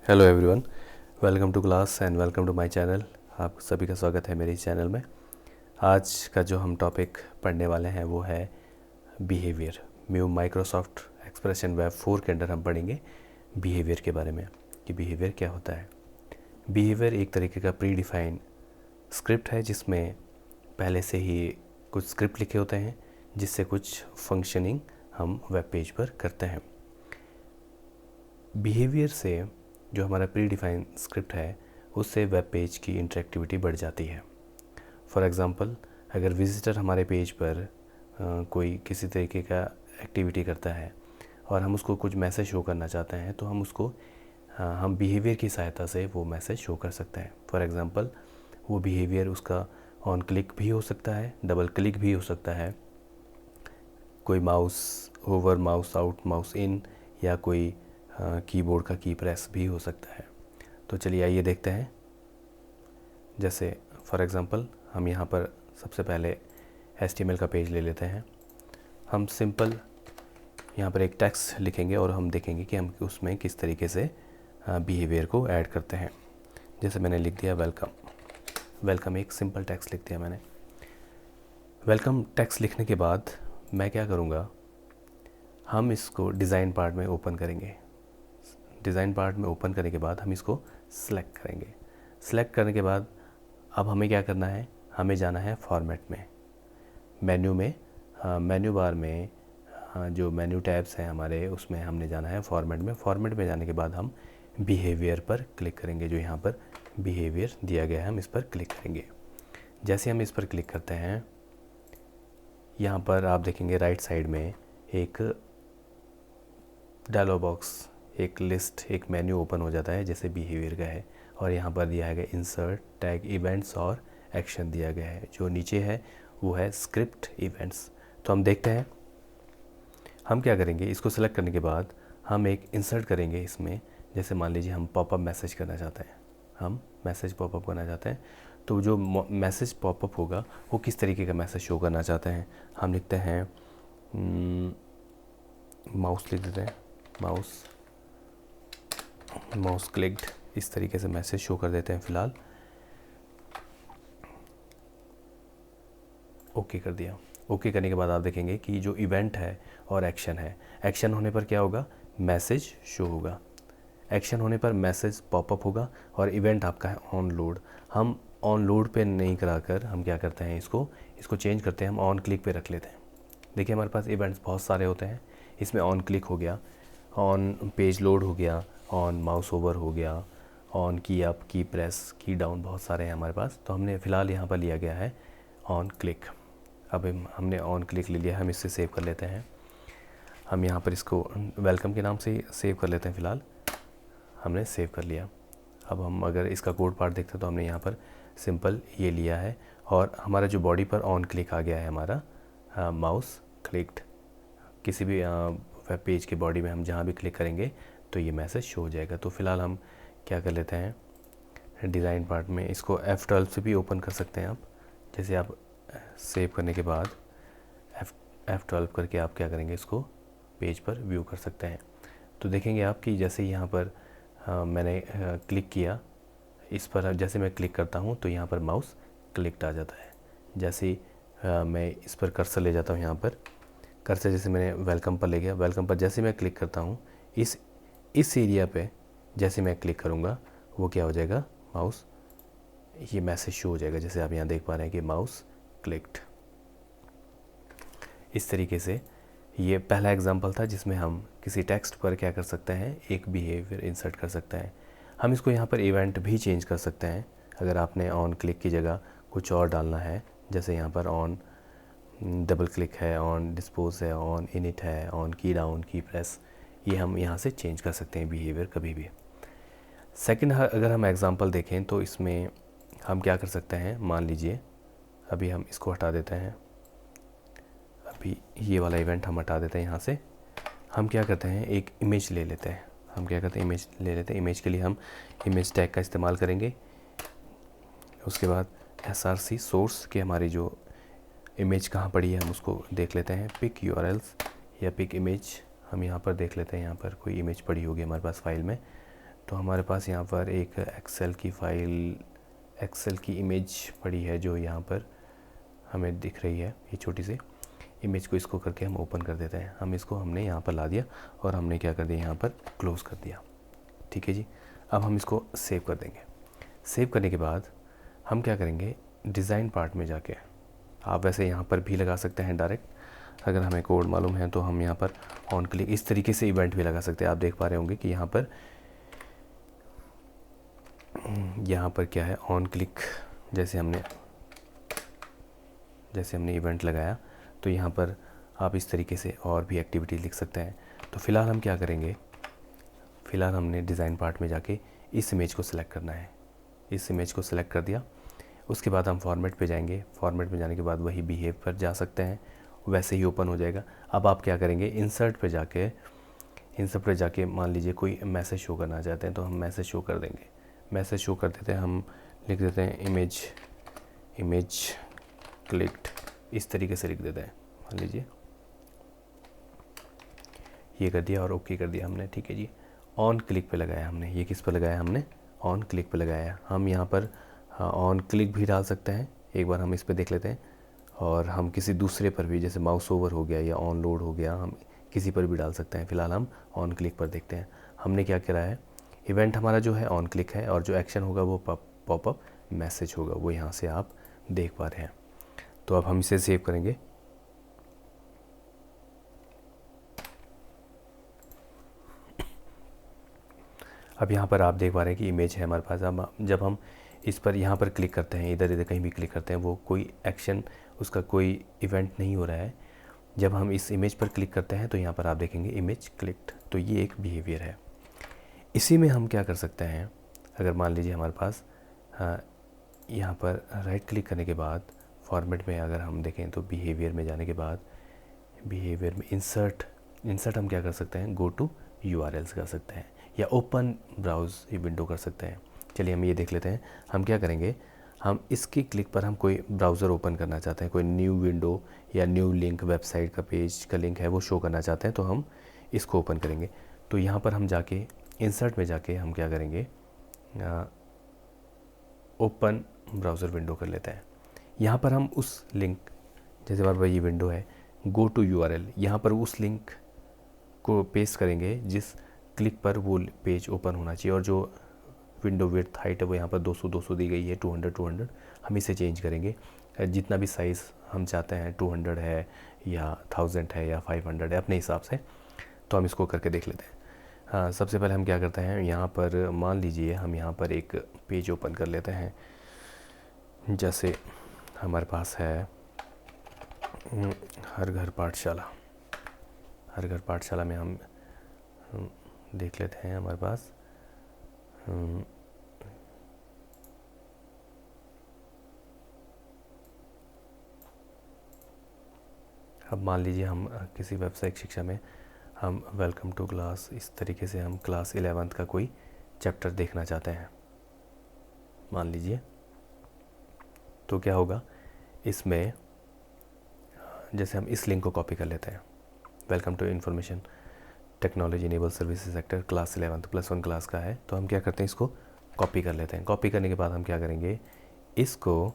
Hello everyone, welcome to class and welcome to my channel. आप सभी का स्वागत है मेरे इस चैनल में। आज का जो हम टॉपिक पढ़ने वाले हैं वो है बिहेवियर। माइक्रोसॉफ्ट एक्सप्रेशन वेब 4 के अंदर हम पढ़ेंगे बिहेवियर के बारे में कि बिहेवियर क्या होता है। बिहेवियर एक तरीके का प्री डिफाइन स्क्रिप्ट है जिसमें पहले से ही कुछ स्क्रिप्ट लिखे होते हैं जिससे कुछ फंक्शनिंग हम वेब पेज पर करते हैं। बिहेवियर से जो हमारा प्री डिफाइन स्क्रिप्ट है उससे वेब पेज की इंटरेक्टिविटी बढ़ जाती है। फॉर एग्ज़ाम्पल, अगर विज़िटर हमारे पेज पर कोई किसी तरीके का एक्टिविटी करता है और हम उसको कुछ मैसेज शो करना चाहते हैं तो हम उसको हम बिहेवियर की सहायता से वो मैसेज शो कर सकते हैं। फॉर एग्ज़ाम्पल, वो बिहेवियर उसका ऑन क्लिक भी हो सकता है, डबल क्लिक भी हो सकता है, कोई mouse over, mouse out, mouse in, या कोई कीबोर्ड का की प्रेस भी हो सकता है। तो चलिए आइए देखते हैं। जैसे फॉर एग्ज़ाम्पल हम यहाँ पर सबसे पहले HTML का पेज ले लेते हैं। हम सिंपल यहाँ पर एक टेक्स्ट लिखेंगे और हम देखेंगे कि हम उसमें किस तरीके से बिहेवियर को ऐड करते हैं। जैसे मैंने लिख दिया वेलकम, एक सिंपल टेक्स्ट लिख दिया मैंने। वेलकम टेक्स्ट लिखने के बाद मैं क्या करूँगा, हम इसको डिज़ाइन पार्ट में ओपन करेंगे। डिज़ाइन पार्ट में ओपन करने के बाद हम इसको सेलेक्ट करेंगे। सेलेक्ट करने के बाद अब हमें क्या करना है, हमें जाना है फॉर्मेट में, मेन्यू में, मेन्यू बार में जो मेन्यू टैब्स हैं हमारे उसमें हमने जाना है फॉर्मेट में। फॉर्मेट में जाने के बाद हम बिहेवियर पर क्लिक करेंगे। जो यहाँ पर बिहेवियर दिया गया है हम इस पर क्लिक करेंगे। जैसे हम इस पर क्लिक करते हैं, यहाँ पर आप देखेंगे राइट साइड में एक डायलॉग बॉक्स, एक लिस्ट, एक मेन्यू ओपन हो जाता है जैसे बिहेवियर का है, और यहाँ पर दिया है इंसर्ट, टैग, इवेंट्स और एक्शन दिया गया है। जो नीचे है वो है स्क्रिप्ट इवेंट्स। तो हम देखते हैं हम क्या करेंगे। इसको सेलेक्ट करने के बाद हम एक इंसर्ट करेंगे इसमें। जैसे मान लीजिए हम पॉपअप मैसेज करना चाहते हैं, हम मैसेज पॉपअप करना चाहते हैं, तो जो मैसेज पॉपअप होगा वो किस तरीके का मैसेज शो करना चाहते हैं। हम लिखते हैं माउस, लिख देते हैं माउस क्लिक्ड, इस तरीके से मैसेज शो कर देते हैं फ़िलहाल। ओके कर दिया। ओके करने के बाद आप देखेंगे कि जो इवेंट है और एक्शन है, एक्शन होने पर क्या होगा, मैसेज शो होगा, एक्शन होने पर मैसेज पॉपअप होगा, और इवेंट आपका है ऑन लोड। हम ऑन लोड पे नहीं कराकर हम क्या करते हैं, इसको चेंज करते हैं, हम ऑन क्लिक पे रख लेते हैं। देखिए हमारे पास इवेंट्स बहुत सारे होते हैं, इसमें ऑन क्लिक हो गया, ऑन पेज लोड हो गया, ऑन माउस ओवर हो गया, ऑन की अप, की प्रेस, की डाउन, बहुत सारे हैं हमारे पास। तो हमने फ़िलहाल यहाँ पर लिया गया है ऑन क्लिक। अब हमने ऑन क्लिक ले लिया, हम इससे सेव कर लेते हैं। हम यहाँ पर इसको वेलकम के नाम से सेव कर लेते हैं। फ़िलहाल हमने सेव कर लिया। अब हम अगर इसका कोड पार्ट देखते हैं तो हमने यहाँ पर सिंपल ये लिया है, और हमारा जो बॉडी पर ऑन क्लिक आ गया है हमारा माउस क्लिक्ड। किसी भी वेब पेज के बॉडी में हम जहाँ भी क्लिक करेंगे तो ये मैसेज शो हो जाएगा। तो फ़िलहाल हम क्या कर लेते हैं, डिज़ाइन पार्ट में इसको F12 से भी ओपन कर सकते हैं आप। जैसे आप सेव करने के बाद F12 करके आप क्या करेंगे, इसको पेज पर व्यू कर सकते हैं। तो देखेंगे आप कि जैसे यहाँ पर मैंने क्लिक किया, इस पर जैसे मैं क्लिक करता हूँ तो यहाँ पर माउस क्लिक्ड आ जाता है। जैसे ही मैं इस पर कर्सर ले जाता हूँ, यहाँ पर कर्सर जैसे मैंने वेलकम पर ले गया, वेलकम पर जैसे मैं क्लिक करता हूँ, इस एरिया पे जैसे मैं क्लिक करूँगा वो क्या हो जाएगा, माउस, ये मैसेज शो हो जाएगा। जैसे आप यहाँ देख पा रहे हैं कि माउस क्लिक्ड। इस तरीके से ये पहला एग्जांपल था जिसमें हम किसी टेक्स्ट पर क्या कर सकते हैं, एक बिहेवियर इंसर्ट कर सकते हैं। हम इसको यहाँ पर इवेंट भी चेंज कर सकते हैं। अगर आपने ऑन क्लिक की जगह कुछ और डालना है, जैसे यहाँ पर ऑन डबल क्लिक है, ऑन डिस्पोज है, ऑन इनिट है, ऑन की डाउन, की प्रेस, ये हम यहाँ से चेंज कर सकते हैं बिहेवियर कभी भी। सेकंड, अगर हम एग्जांपल देखें तो इसमें हम क्या कर सकते हैं, मान लीजिए अभी हम इसको हटा देते हैं, अभी ये वाला इवेंट हम हटा देते हैं यहाँ से। हम क्या करते हैं, एक इमेज ले लेते हैं। हम क्या करते हैं, इमेज ले लेते हैं। इमेज के लिए हम इमेज टैग का इस्तेमाल करेंगे। उसके बाद src सोर्स के हमारी जो इमेज कहाँ पड़ी है हम उसको देख लेते हैं। पिक URLs या पिक इमेज हम यहाँ पर देख लेते हैं। यहाँ पर कोई इमेज पड़ी होगी हमारे पास फाइल में, तो हमारे पास यहाँ पर एक एक्सेल की फ़ाइल, एक्सेल की इमेज पड़ी है जो यहाँ पर हमें दिख रही है। ये छोटी सी इमेज को इसको करके हम ओपन कर देते हैं। हमने यहाँ पर ला दिया और हमने क्या कर दिया, यहाँ पर क्लोज़ कर दिया। ठीक है जी। अब हम इसको सेव कर देंगे। सेव करने के बाद हम क्या करेंगे, डिज़ाइन पार्ट में जाके, आप वैसे यहाँ पर भी लगा सकते हैं डायरेक्ट, अगर हमें कोड मालूम है तो हम यहाँ पर ऑन क्लिक इस तरीके से इवेंट भी लगा सकते हैं। आप देख पा रहे होंगे कि यहाँ पर क्या है, ऑन क्लिक जैसे हमने इवेंट लगाया तो यहाँ पर आप इस तरीके से और भी एक्टिविटी लिख सकते हैं। तो फ़िलहाल हम क्या करेंगे, फ़िलहाल हमने डिज़ाइन पार्ट में जाके इस इमेज को सिलेक्ट करना है। इस इमेज को सिलेक्ट कर दिया, उसके बाद हम फॉर्मेट पे जाएंगे। फॉर्मेट में जाने के बाद वही बिहेव पर जा सकते हैं, वैसे ही ओपन हो जाएगा। अब आप क्या करेंगे, इंसर्ट पे जाके मान लीजिए कोई मैसेज शो करना चाहते हैं तो हम मैसेज शो कर देंगे। मैसेज शो कर देते हैं, हम लिख देते हैं इमेज क्लिक्ड, इस तरीके से लिख देते हैं। मान लीजिए ये कर दिया और ओके कर दिया हमने। ठीक है जी। ऑन क्लिक पे लगाया हमने, ये किस पर लगाया हमने, ऑन क्लिक पे लगाया। हम यहाँ पर ऑन क्लिक भी डाल सकते हैं, एक बार हम इस पर देख लेते हैं। और हम किसी दूसरे पर भी, जैसे माउस ओवर हो गया या ऑन लोड हो गया, हम किसी पर भी डाल सकते हैं। फ़िलहाल हम ऑन क्लिक पर देखते हैं हमने क्या करा है। इवेंट हमारा जो है ऑन क्लिक है और जो एक्शन होगा वो पॉपअप मैसेज होगा, वो यहाँ से आप देख पा रहे हैं। तो अब हम इसे सेव करेंगे। अब यहाँ पर आप देख पा रहे हैं कि इमेज है हमारे पास। अब जब हम इस पर यहाँ पर क्लिक करते हैं, इधर कहीं भी क्लिक करते हैं, वो कोई एक्शन, उसका कोई इवेंट नहीं हो रहा है। जब हम इस इमेज पर क्लिक करते हैं तो यहाँ पर आप देखेंगे इमेज क्लिक्ड, तो ये एक बिहेवियर है। इसी में हम क्या कर सकते हैं, अगर मान लीजिए हमारे पास यहाँ पर राइट क्लिक करने के बाद फॉर्मेट में अगर हम देखें तो बिहेवियर में जाने के बाद बिहेवियर में इंसर्ट हम क्या कर सकते हैं, गो टू URLs कर सकते हैं या ओपन ब्राउज विंडो कर सकते हैं। चलिए हम ये देख लेते हैं। हम क्या करेंगे, हम इसकी क्लिक पर हम कोई ब्राउज़र ओपन करना चाहते हैं, कोई न्यू विंडो या न्यू लिंक, वेबसाइट का पेज का लिंक है वो शो करना चाहते हैं, तो हम इसको ओपन करेंगे। तो यहाँ पर हम जाके इंसर्ट में जाके हम क्या करेंगे, ओपन ब्राउज़र विंडो कर लेते हैं। यहाँ पर हम उस लिंक, जैसे हमारे पास ये विंडो है गो टू URL, यहाँ पर उस लिंक को पेस्ट करेंगे जिस क्लिक पर वो पेज ओपन होना चाहिए। और जो विंडो विड्थ हाइट है वो यहाँ पर 200 दी गई है, 200 हम इसे चेंज करेंगे जितना भी साइज़ हम चाहते हैं, 200 है या 1000 है या 500 है, अपने हिसाब से। तो हम इसको करके देख लेते हैं। हाँ, सबसे पहले हम क्या करते हैं, यहाँ पर मान लीजिए हम यहाँ पर एक पेज ओपन कर लेते हैं। जैसे हमारे पास है हर घर पाठशाला में हम देख लेते हैं हमारे पास अब मान लीजिए हम किसी व्यावसायिक शिक्षा में हम वेलकम टू क्लास, इस तरीके से हम क्लास 11th का कोई चैप्टर देखना चाहते हैं मान लीजिए। तो क्या होगा, इसमें जैसे हम इस लिंक को कॉपी कर लेते हैं, welcome to information technology enable services sector class 11th +1 class का है। तो हम क्या करते हैं, इसको कॉपी कर लेते हैं। कॉपी करने के बाद हम क्या करेंगे, इसको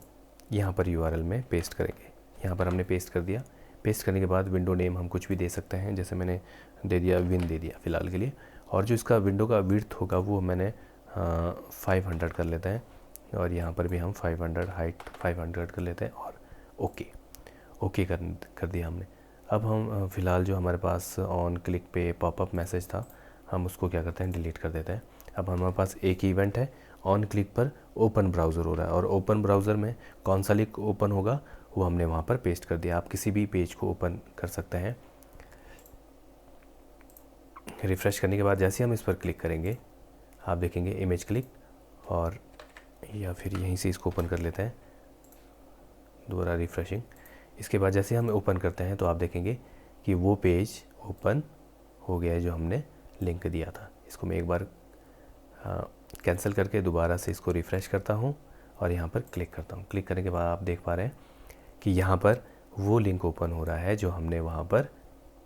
यहाँ पर URL में पेस्ट करेंगे। यहाँ पर हमने पेस्ट कर दिया। पेस्ट करने के बाद विंडो नेम हम कुछ भी दे सकते हैं, जैसे मैंने दे दिया विन दे दिया फ़िलहाल के लिए। और जो इसका विंडो का विड्थ होगा वो मैंने 500 कर लेते हैं और यहाँ पर भी हम 500 हाइट 500 कर लेते हैं और ओके कर दिया हमने। अब हम फ़िलहाल जो हमारे पास ऑन क्लिक पे पॉपअप मैसेज था, हम उसको क्या करते हैं, डिलीट कर देते हैं। अब हमारे पास एक ही इवेंट है, ऑन क्लिक पर ओपन ब्राउज़र हो रहा है और ओपन ब्राउज़र में कौन सा लिंक ओपन होगा वो हमने वहाँ पर पेस्ट कर दिया। आप किसी भी पेज को ओपन कर सकते हैं। रिफ़्रेश करने के बाद जैसे हम इस पर क्लिक करेंगे आप देखेंगे इमेज क्लिक, और या फिर यहीं से इसको ओपन कर लेते हैं दोबारा रिफ़्रेशिंग। इसके बाद जैसे हम ओपन करते हैं तो आप देखेंगे कि वो पेज ओपन हो गया है जो हमने लिंक दिया था। इसको मैं एक बार कैंसिल करके दोबारा से इसको रिफ़्रेश करता हूँ और यहाँ पर क्लिक करता हूँ। क्लिक करने के बाद आप देख पा रहे हैं कि यहाँ पर वो लिंक ओपन हो रहा है जो हमने वहाँ पर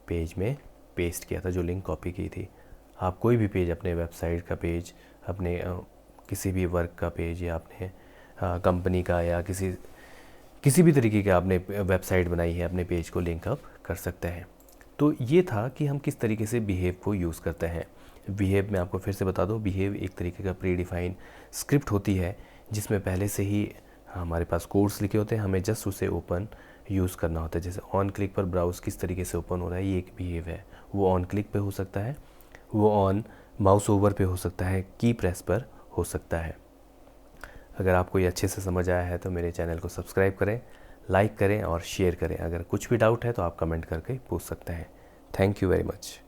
पेज में पेस्ट किया था, जो लिंक कॉपी की थी। आप कोई भी पेज, अपने वेबसाइट का पेज, अपने किसी भी वर्क का पेज, या अपने कंपनी का, या किसी भी तरीके का आपने वेबसाइट बनाई है, अपने पेज को लिंक अप कर सकते हैं। तो ये था कि हम किस तरीके से बिहेव को यूज़ करते हैं। बिहेव में आपको फिर से बता दूं, बिहेव एक तरीके का प्री डिफाइन स्क्रिप्ट होती है जिसमें पहले से ही हमारे पास कोड्स लिखे होते हैं, हमें जस्ट उसे ओपन यूज़ करना होता है। जैसे ऑन क्लिक पर ब्राउज़ किस तरीके से ओपन हो रहा है, ये एक बिहेव है। वो ऑन क्लिक पे हो सकता है, वो ऑन माउस ओवर पे हो सकता है, की प्रेस पर हो सकता है। अगर आपको ये अच्छे से समझ आया है तो मेरे चैनल को सब्सक्राइब करें, लाइक करें और शेयर करें। अगर कुछ भी डाउट है तो आप कमेंट करके पूछ सकते हैं। Thank you very much.